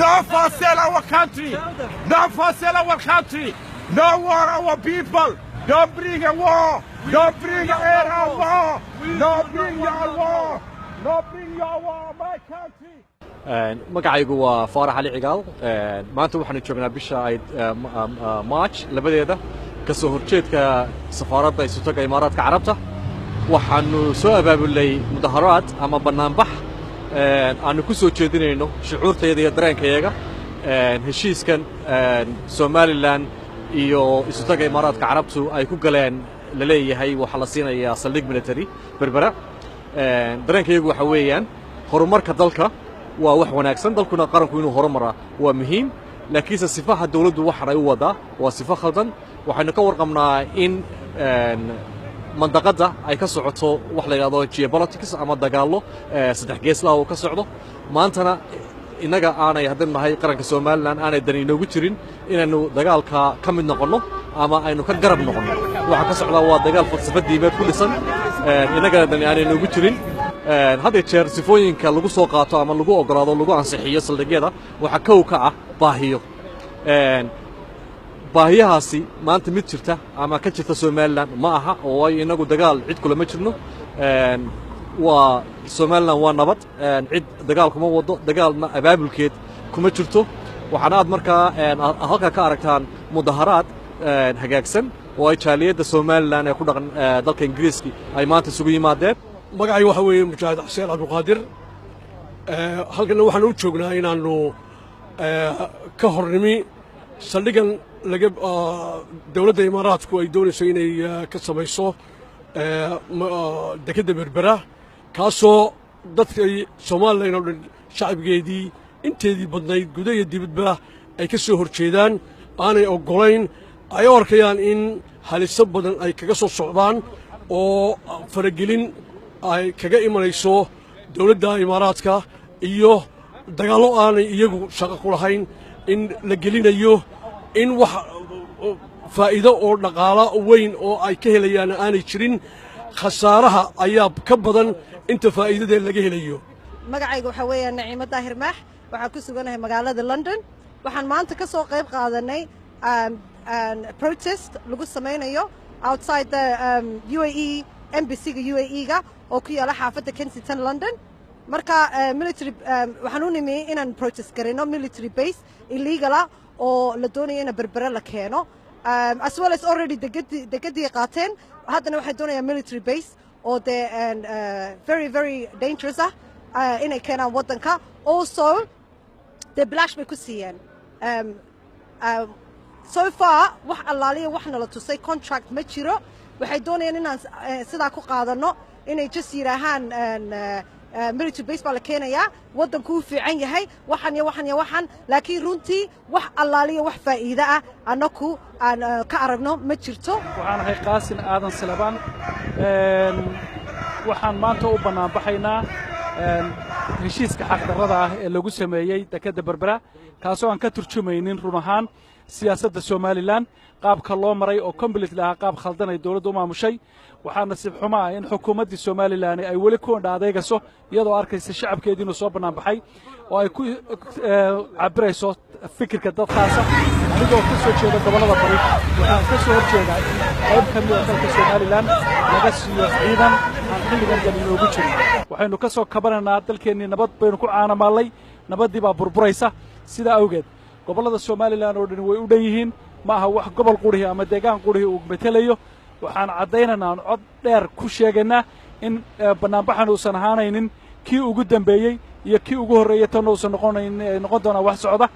No for sell our country. No for sell our country. No war our people. Don't bring a war. Don't bring a war. No bring your war. No bring your war, my country. magacaygu waa Faarax Ali Cigaal maanta waxaan joognaa bisha ay March labadeeda ka soo horjeedka safaaradda Isuutaga Imaaraadka Carabta waxaanu soo abaabulay mudaharaad ama banaanbax aanu ku soo jeedinayno shucuurteeda iyo dareenkayaga heshiiskan Somaliland iyo Isuutaga Imaaraadka Carabtu ay ku galeen la leeyahay waxa la siinayaa saldhig military berbera dareenkayagu waxa weeyaan horumarka dalka waa wax wanaagsan dalkuna qaranku inuu horumaro waa muhiim laakiin sifaha dawladdu waxa ay wada waa sifo khaldan waxaynu ka warqabnaa in mandaqada ay ka socoto wax la yiraahdo geopolitics ama dagaalo saddex geeslaa oo ka socdo maantana inaga aanay hadan nahay qaranka Soomaaliland aanay dan inoogu jirin inaanu dagaalka ka mid noqono ama aynu ka garab noqono waxa ka socda waa dagaal falsafadiimeed ku dhisan inaga dan aanay inoogu jirin hadda jeer sifooyinka lagu soo qaato ama lagu ogolaado lagu ansixiyo saldhigyada waxa kow ka ah baahiyo baahiyahaasi maanta mid jirta ama ka jirta Soomaaliland ma aha oo ay inagu dagaal cid kula ma jirno waa Soomaaliland waa nabad cid dagaal kuma wado dagaalna abaabulkeed kuma jirto waxaana aad markaa halka ka aragtaan mudaharaad hagaagsan oo ay jaaliyada Soomaaliland ee ku dhaqan dalka Ingiriiska ay maanta isugu yimaadeen magacay waxa weeye Mujaahid Xuseen Abdulqaadir halkan waxaan u joognaa inaanu ka hornimi saldhigan laga dawladda Imaaraadku ay doonayso inay ka samayso dekada berbera kaasoo dadka Soomaaliland oo dhan shacabkeedii inteedii badnayd gudaha iyo dibadba ay ka soo horjeedaan aanay ogolayn ay arkayaan in haliso badan ay kaga soo socdaan oo faragelin ay kaga imanayso dawladda Imaaraadka iyo dagaalo aanay iyagu shaqo ku lahayn in la gelinayo in wax faa'iido oo dhaqaale weyn oo ay ka helayaan aanay jirin khasaaraha ayaa ka badan inta faa'iidada laga helayo magacaygu waxa weeyaan Naciimo Daahir Maax waxaan ku suganahay magaalada London waxaan maanta ka soo qayb qaadanay protest lagu sameynayo outside the UAE embassy-ga UAE-ga oo ku yaala xaafadda Kensington London marka military waxaan u nimay inaan protest gareyno military base illegal oo la doonayo in berbera la keeno as well as already degadii qaateen haddana waxay doonayaan military base oo very dangerous inay keenaan waddanka also the blash bay ku siiyeen so far wax allaaliya waxna la tusay contract ma jiro waxay doonayaan inaan sidaa ku qaadano inay just yiraahaan military base baa la keenayaa waddanku uu fiican yahay waxan laakiin runtii wax allaaliya wax faa'iido ah anaku aan ka aragno ma jirto waxaan ahay Qaasin Aadan Salabaan waxaan maanta u banaan baxaynaa heshiiska xaq darrada ah ee lagu sameeyay dekada berbera kaasoo aan ka turjumaynin run ahaan siyaasadda Somaliland qaabka loo maray oo completely ah qaab khaldan ay dawladdu maamushay waxaa nasiib xumo ah in xukuumadda Somaliland ay wali ku adeegayso iyadoo arkaysa shacabkeedii inuu soo banaan baxay oo ay ku cabirayso fikirka dadkaasa anigoo ka soo jeeda gobolada bari waxaan ka soo horjeedaa qayb ka mid ah dalka Somaliland laga siiyo ciidan aan xilligan dan inoogu jirin waxaynu ka soo kabanaynaa dalkeenii nabad baynu ku caanamaalay nabaddii baa burburaysa sida awgeed gobolada Somaliland oo dhan way u dhan yihiin ma aha wax gobol qurihi ama deegaan qurihi uu metelayo waxaan cadaynaynaa cod dheer ku sheegaynaa in banaanbaxan uusan ahaanaynin kii ugu dambeeyay iyo kii ugu horeeyay tan uusan noqon doona wax socda